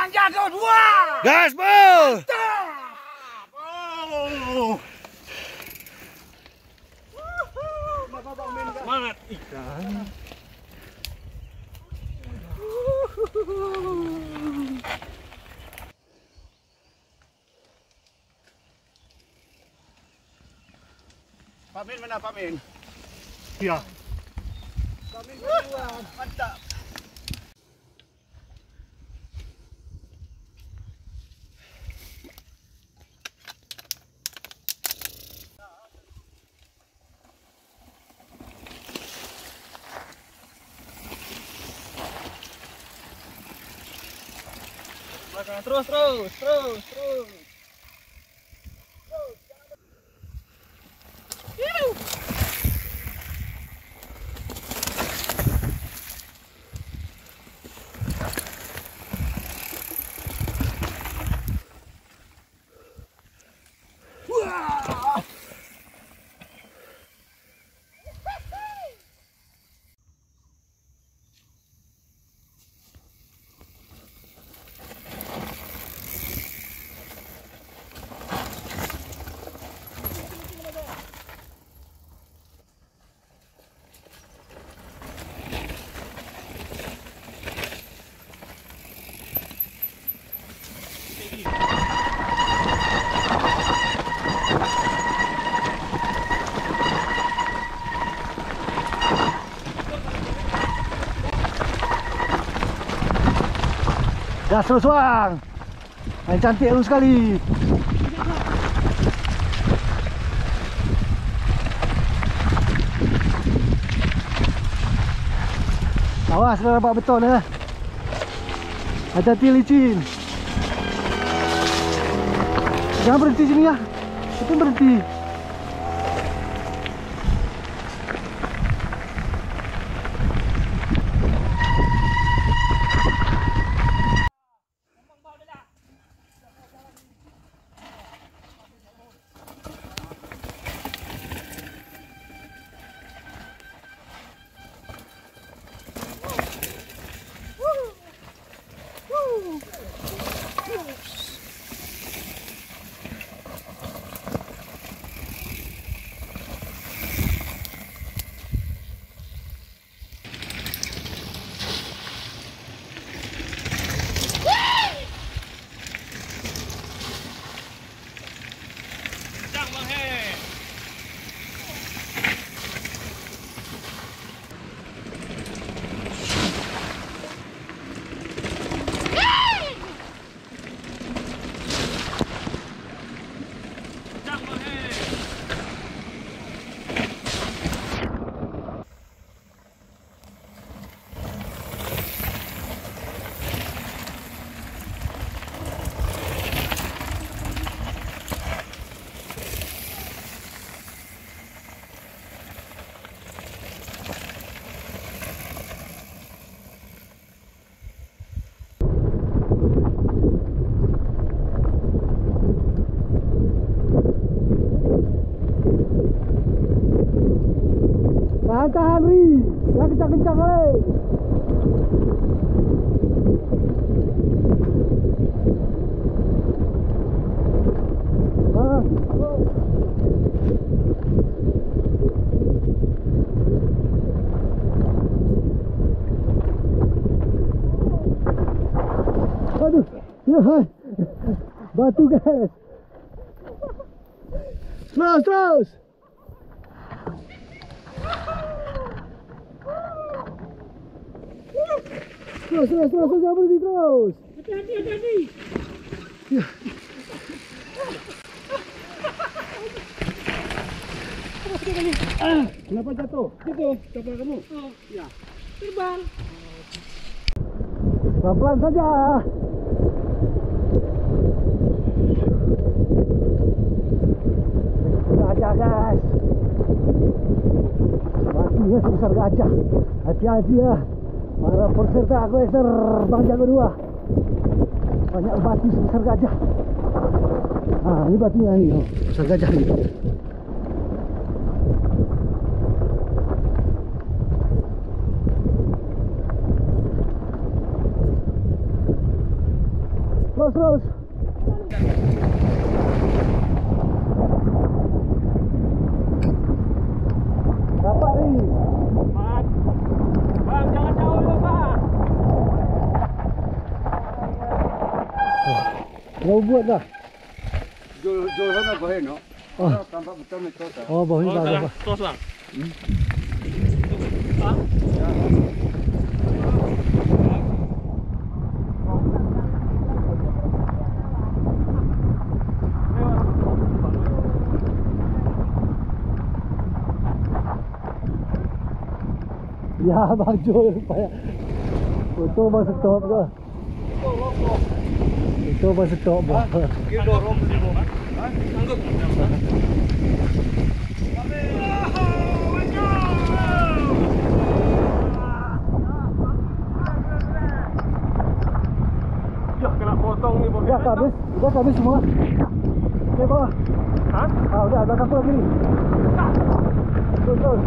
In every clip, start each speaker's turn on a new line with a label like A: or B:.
A: Panjang tu dua.
B: Gas, bro.
A: Oh. Semangat ikan. Pak Min mana Pak Min? Ya. Pak Min kedua. Mantap. Terus.
B: Gas terus bang. Main cantik lu sekali. Awas kalau nampak beton ya. Hati-hati licin. Jangan berhenti sini ya. Itu berhenti. Tahan Ri, jangan kencang-kencang kali. Aduh, ya hai, batu guys. Terus. Terus, jangan berhenti terus. Hati-hati. Ya. Kenapa jatuh? Jatuh, kapal kamu? Oh, ya. Terbang. Pelan-pelan saja. Gajah guys. Batunya sebesar gajah. Hati-hati ya. Para peserta aku yang terbang jago 2. Banyak batu sebesar gajah. Ini batunya nih, sebesar gajah nih. terus. Dapat ni.
A: Bang, jangan jauh dulu, Bang.
B: Kau buat dah.
A: Jauh sana bahin, no?
B: Oh.
A: Tampak betul ni terus.
B: Oh, bawah ni dah.
C: Terus bang.
B: Ya, Bang Jul payah. Itu bang stop ke? Itu bang stop bang.
A: Kira dorong di bawah.
C: Sanggup.
A: Ya, kena potong ni bawah.
B: Dah habis, dah habis semua. Okey bawah.
A: Ha?
B: Ah, udah belakang aku lagi ni. Terus.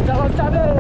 B: Loncat deh.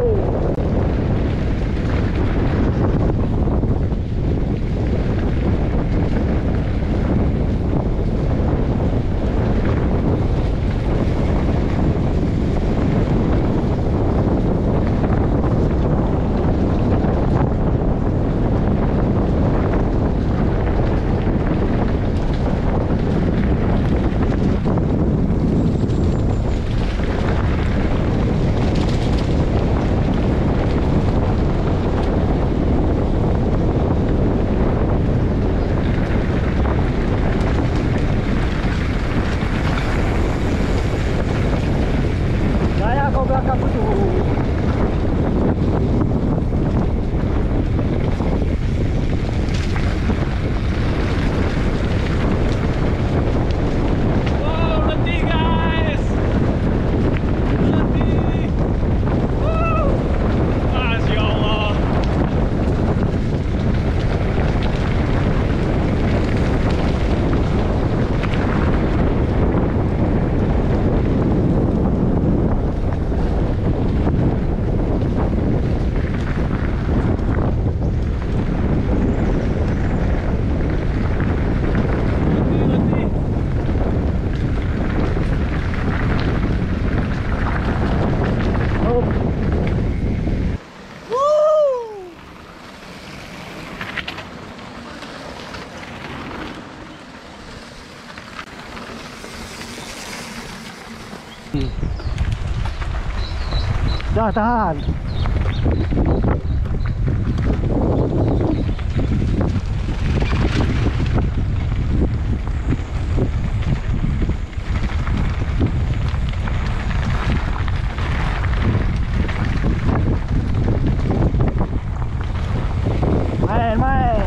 B: Saya kau belakang tu.
C: Wow, berhenti guys. Berhenti. Masya Allah. Berhenti.
B: Oh. Dah tahan. Main.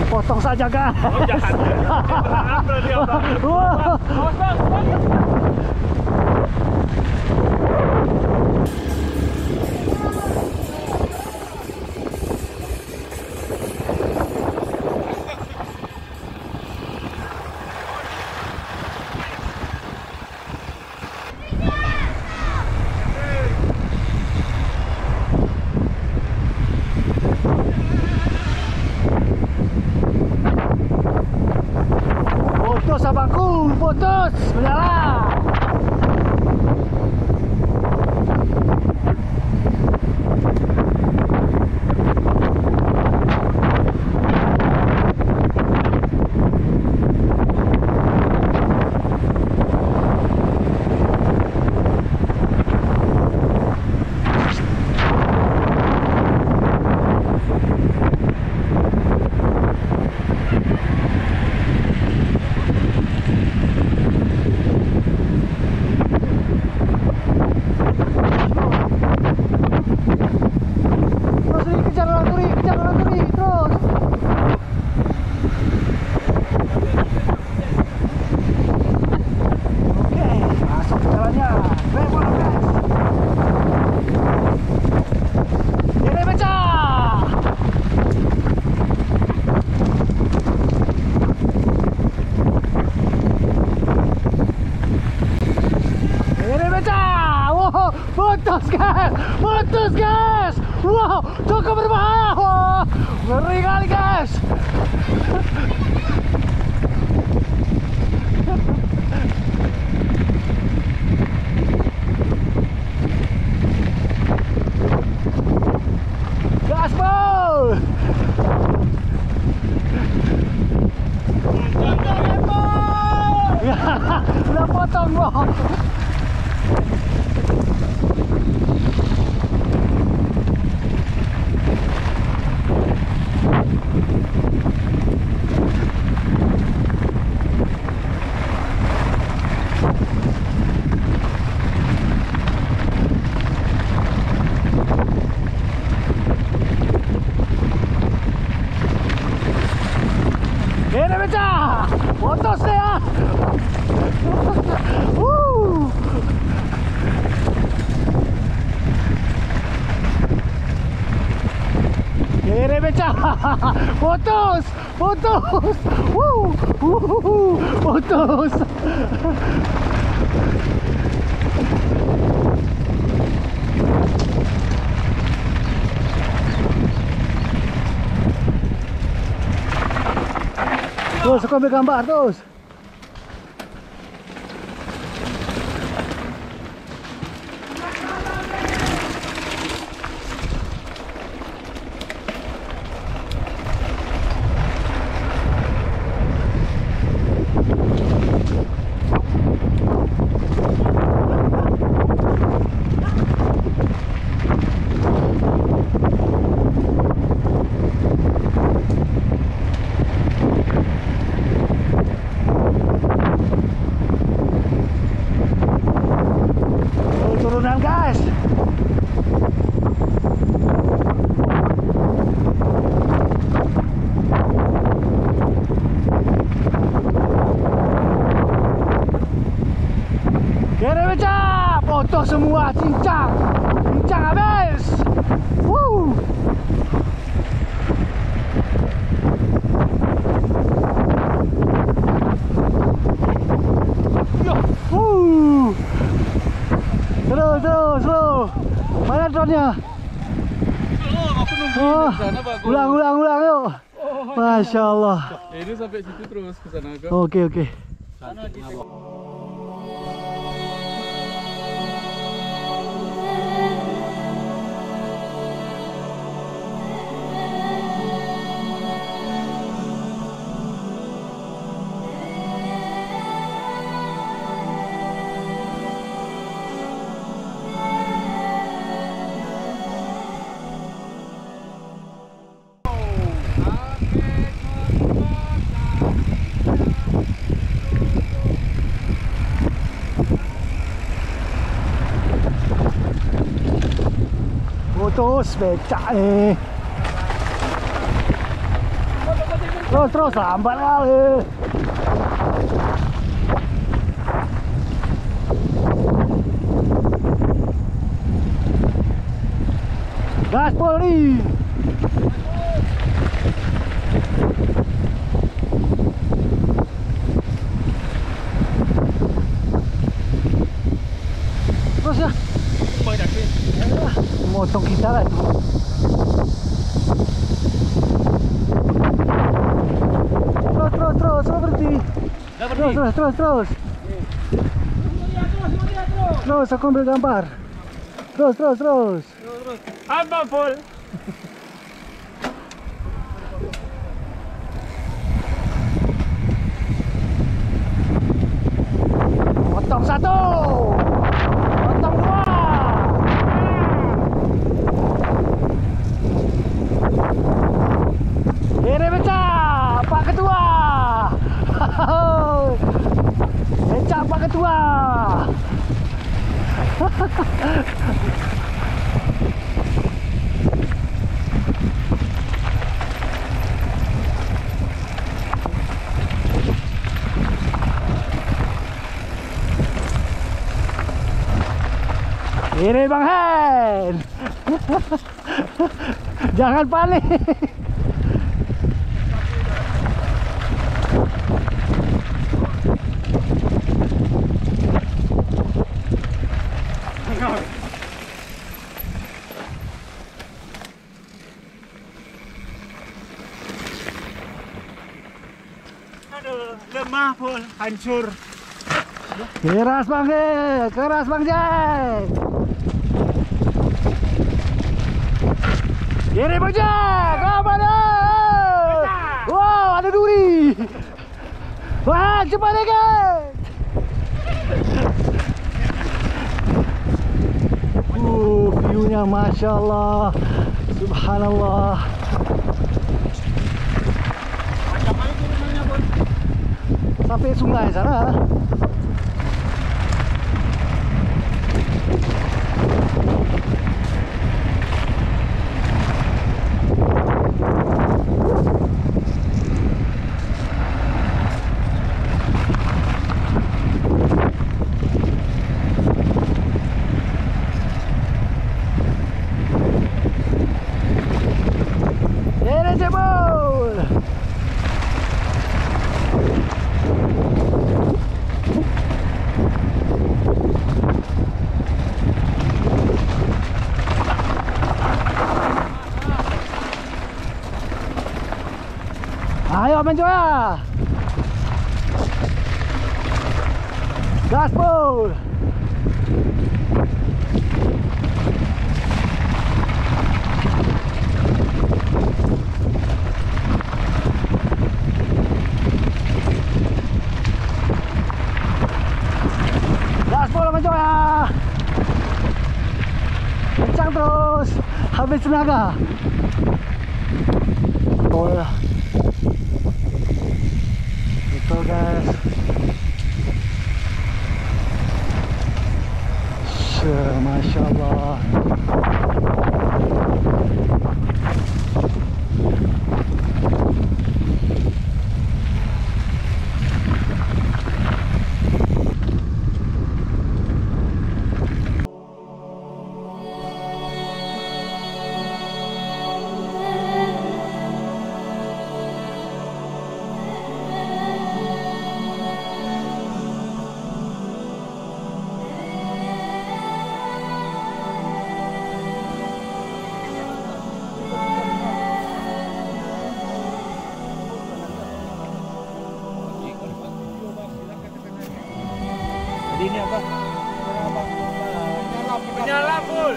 B: Potong saja kan.
C: Oh jahat. Apa dia bang?
B: Wah.
C: Awas bang.
B: Putus abangku, putus. Menyala. guys. Putus guys. Wow, cukup berbahaya. Wah, ngeri kali guys. Gaspol. Udah potong bro. Ini pecah. Putus deh ya. Kiri pecah. Putus. Putus. Putus. Terus aku ambil gambar terus. Turunan guys. Kiri pecah. Potong semua. Cincang. Cincang habis. Woo. Terus. Mana drone-nya? Oh, ulang yuk. Masya Allah.
C: Ini sampai situ terus ke sana ke.
B: Oke. Putus becak nih. Terus lambat kali. Gaspol nih. Terus ya.
C: Banyak sih.
B: Motong kita lah itu. Terus berhenti. Terus. Terus aku ambil gambar. Terus.
C: Apa full?
B: Potong satu. Potong dua. Ini pecah, Pak Ketua. Pecah Pak Ketua. Ini Bang Hen. Jangan panik.
A: Pul, hancur.
B: Keras Bang Jack, keras Bang Jack. Kiri Bang Jack, ke mana? Wow, ada duri. Wah, cepat lagi. View-nya Masya Allah, Subhanallah.
A: Macam mana turunannya, Pul?
B: Sampai sungai sana. Ayo mencoba. Gaspol. Gaspol mencoba. Kencang terus. Habis tenaga. Oh ya. Betul guys. Masya Allah.
A: Ini apa?
C: Penyala, Pul.